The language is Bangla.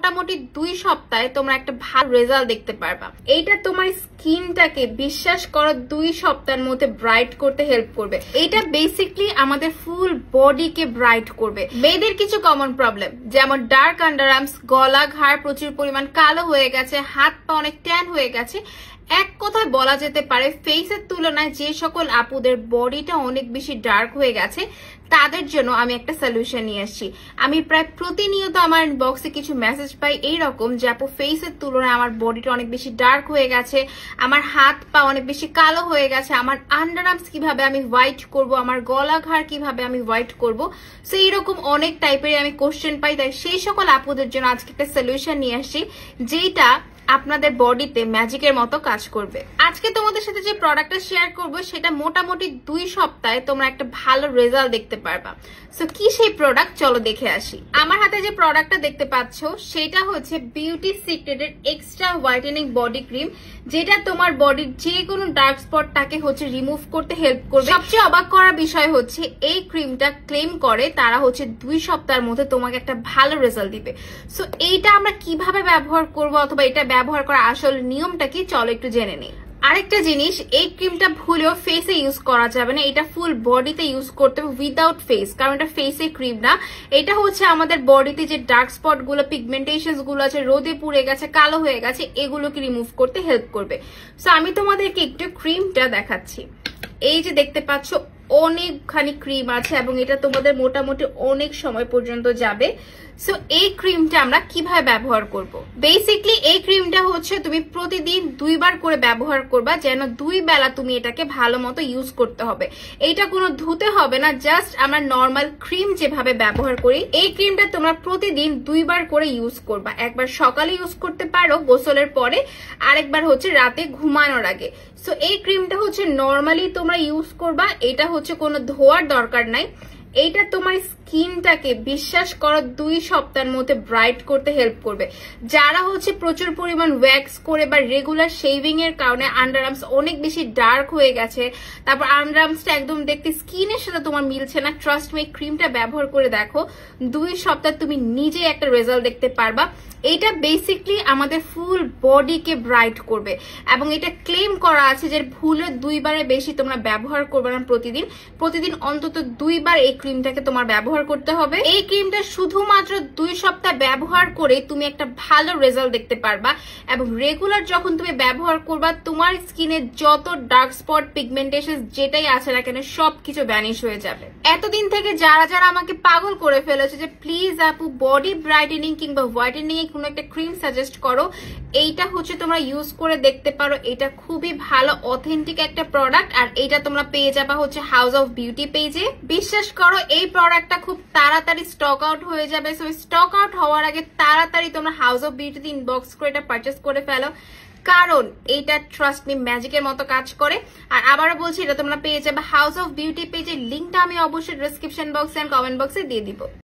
মোটামুটি 2 সপ্তাহে তোমরা একটা ভালো রেজাল্ট দেখতে পারবা। এইটা তোমার স্কিনটাকে বিশ্বাস করো 2 সপ্তাহের মধ্যে ব্রাইট করতে হেল্প করবে। এটা বেসিক্যালি আমাদের ফুল বডিকে ব্রাইট করবে। মেয়েদের কিছু কমন প্রবলেম যেমন ডার্ক আন্ডার আর্মস, গলা ঘাড় প্রচুর পরিমাণ কালো হয়ে গেছে, হাত পা অনেক ট্যান হয়ে গেছে, এক কথায় বলা যেতে পারে ফেসের তুলনায় যে সকল আপুদের বডিটা অনেক বেশি ডার্ক হয়ে গেছে তাদের জন্য আমি একটা সলিউশন নিয়ে আসছি। আমি প্রায় প্রতিনিয়ত আমার বক্সে কিছু মেসেজ পাই এইরকম যে আপু ফেসের তুলনায় আমার বডিটা অনেক বেশি ডার্ক হয়ে গেছে, আমার হাত পা অনেক বেশি কালো হয়ে গেছে, আমার আন্ডার আর্মস কিভাবে আমি হোয়াইট করব, আমার গলা ঘাড় কিভাবে আমি হোয়াইট করব। সো এইরকম অনেক টাইপের আমি কোশ্চেন পাই, তাই সেই সকল আপুদের জন্য আজকে একটা সলিউশন নিয়ে আসছি যেটা আপনাদের বডিতে ম্যাজিকের মতো কাজ করবে। আজকে তোমাদের সাথে যে প্রোডাক্টটা শেয়ার করব সেটা মোটামুটি 2 সপ্তাহে তোমরা একটা ভালো রেজাল্ট দেখতে পারবা। সো কি সেই প্রোডাক্ট, চলো দেখে আসি। আমার হাতে যে প্রোডাক্টটা দেখতে পাচ্ছ সেটা হচ্ছে বিউটি সিক্রেটের এক্সট্রা হোয়াইটেনিং বডি ক্রিম, যেটা তোমার বডির যে কোনো ডার্ক স্পটটাকে হচ্ছে রিমুভ করতে হেল্প করবে। সবচেয়ে অবাক করার বিষয় হচ্ছে এই ক্রিমটা ক্লেম করে তারা হচ্ছে 2 সপ্তাহের মধ্যে তোমাকে একটা ভালো রেজাল্ট দিবে। সো এইটা আমরা কিভাবে ব্যবহার করব অথবা এটা ব্যবহার করার আসল নিয়মটা কি, চলো একটু জেনে নেই। আরেকটা জিনিস, এই ক্রিমটা ভুলেও ফেসে ইউজ করা যাবে না, এটা ফুল বডিতে ইউজ করতে হবে উইদাউট ফেস, কারণ এটা ফেসে ক্রিম না। এটা হচ্ছে আমাদের বডিতে যে ডার্ক স্পট গুলো, পিগমেন্টেশন গুলো আছে, রোদে পুড়ে গেছে, কালো হয়ে গেছে, এগুলোকে রিমুভ করতে হেল্প করবে। সো আমি তোমাদেরকে একটু ক্রিমটা দেখাচ্ছি। এই যে দেখতে পাচ্ছ অনেকখানি ক্রিম আছে এবং এটা তোমাদের মোটামুটি অনেক সময় পর্যন্ত যাবে। সো এই ক্রিমটা আমরা কিভাবে ব্যবহার করব? বেসিক্যালি এই ক্রিমটা হচ্ছে তুমি প্রতিদিন 2 বার করে ব্যবহার করবা, যেন 2 বেলা তুমি এটাকে ভালো মতো ইউজ করতে হবে। এইটা কোনো ধুতে হবে না, জাস্ট আমরা নর্মাল ক্রিম যেভাবে ব্যবহার করি এই ক্রিমটা তোমরা প্রতিদিন 2 বার করে ইউজ করবা। একবার সকালে ইউজ করতে পারো গোসলের পরে, আরেকবার হচ্ছে রাতে ঘুমানোর আগে। সো এই ক্রিমটা হচ্ছে নর্মালি তোমরা ইউজ করবা, এটা হচ্ছে কোনো ধোয়ার দরকার নাই। এইটা তোমার স্কিনটাকে বিশ্বাস করো 2 সপ্তাহের মধ্যে ব্রাইট করতে হেল্প করবে। যারা হচ্ছে প্রচুর পরিমাণ ওয়্যাক্স করে বা রেগুলার শেভিং এর কারণে আন্ডার আর্মস অনেক বেশি ডার্ক হয়ে গেছে, তারপর আন্ডার আর্মসটা একদম দেখতে স্কিনের সাথে তোমার মিলছে না, ট্রাস্ট মি ক্রিমটা ব্যবহার করে দেখো, 2 সপ্তাহ তুমি নিজে একটা রেজাল্ট দেখতে পারবা। এটা বেসিক্যালি আমাদের ফুল বডিকে ব্রাইট করবে এবং এটা ক্লেম করা আছে যে ভুলে 2 বারের বেশি তোমরা ব্যবহার করবে না। প্রতিদিন অন্তত 2 বার এই ক্রিমটাকে তোমার ব্যবহার করতে হবে। এই ক্রিমটা শুধুমাত্র 2 সপ্তাহ ব্যবহার করে তুমি একটা ভালো রেজাল্ট দেখতে পারবা এবং রেগুলার যখন তুমি ব্যবহার করবা তোমার স্কিনে যত ডার্ক স্পট, পিগমেন্টেশন যেটাই আছে না কেন সবকিছু ভ্যানিশ হয়ে যাবে। এতদিন থেকে যারা আমাকে পাগল করে ফেলেছে যে প্লিজ আপু বডি ব্রাইটেনিং কিংবা হোয়াইটেনিং এ কোনো একটা ক্রিম সাজেস্ট করো, এইটা হচ্ছে তোমরা ইউজ করে দেখতে পারো। এটা খুবই ভালো অথেন্টিক একটা প্রোডাক্ট আর এটা তোমরা পেয়ে যাবা হচ্ছে হাউস অফ বিউটি পেজে। বিশ্বাস করো এই প্রোডাক্টটা খুব তাড়াতাড়ি স্টক আউট হয়ে যাবে। সো স্টক আউট হওয়ার আগে তাড়াতাড়ি তোমরা হাউস অফ বিউটিতে ইনবক্স করে এটা পারচেস করে ফেলো, কারণ এইটা ট্রাস্ট মি ম্যাজিকের মতো কাজ করে। আর আবারও বলছি এটা তোমরা পেয়ে যাবে হাউস অফ বিউটি পেজের লিঙ্কটা আমি অবশ্যই ডেসক্রিপশন বক্সে এন্ড কমেন্ট বক্সে দিয়ে দিব।